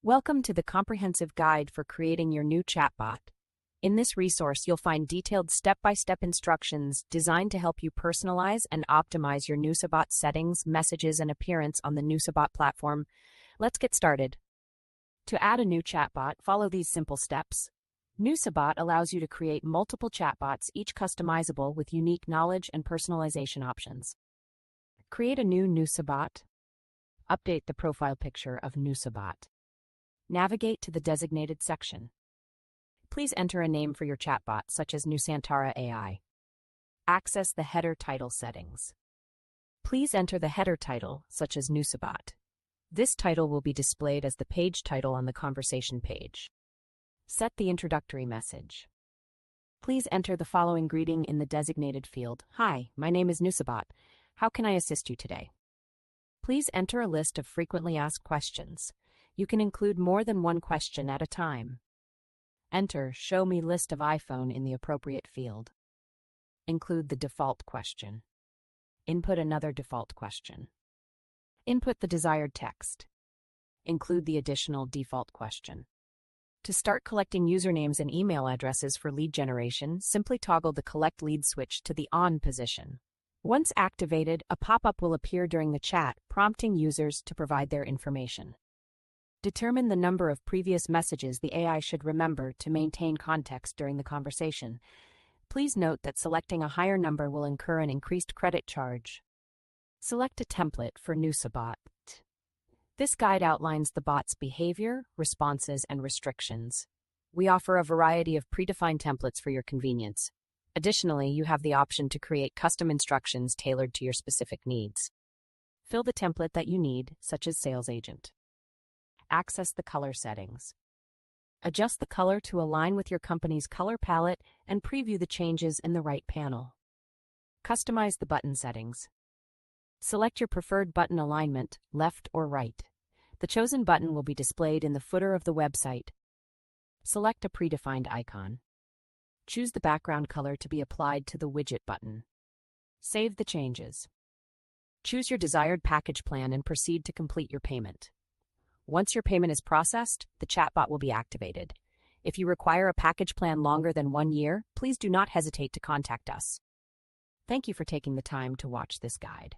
Welcome to the comprehensive guide for creating your new chatbot. In this resource, you'll find detailed step-by-step instructions designed to help you personalize and optimize your NusaBot settings, messages, and appearance on the NusaBot platform. Let's get started. To add a new chatbot, follow these simple steps. NusaBot allows you to create multiple chatbots, each customizable with unique knowledge and personalization options. Create a new NusaBot. Update the profile picture of NusaBot. Navigate to the designated section. Please enter a name for your chatbot, such as Nusantara AI. Access the header title settings. Please enter the header title, such as NusaBot. This title will be displayed as the page title on the conversation page. Set the introductory message. Please enter the following greeting in the designated field. Hi, my name is NusaBot. How can I assist you today? Please enter a list of frequently asked questions. You can include more than one question at a time. Enter Show Me List of iPhone in the appropriate field. Include the default question. Input another default question. Input the desired text. Include the additional default question. To start collecting usernames and email addresses for lead generation, simply toggle the Collect Lead switch to the On position. Once activated, a pop-up will appear during the chat, prompting users to provide their information. Determine the number of previous messages the AI should remember to maintain context during the conversation. Please note that selecting a higher number will incur an increased credit charge. Select a template for NusaBot. This guide outlines the bot's behavior, responses, and restrictions. We offer a variety of predefined templates for your convenience. Additionally, you have the option to create custom instructions tailored to your specific needs. Fill the template that you need, such as Sales Agent. Access the color settings. Adjust the color to align with your company's color palette and preview the changes in the right panel. Customize the button settings. Select your preferred button alignment, left or right. The chosen button will be displayed in the footer of the website. Select a predefined icon. Choose the background color to be applied to the widget button. Save the changes. Choose your desired package plan and proceed to complete your payment. Once your payment is processed, the chatbot will be activated. If you require a package plan longer than 1 year, please do not hesitate to contact us. Thank you for taking the time to watch this guide.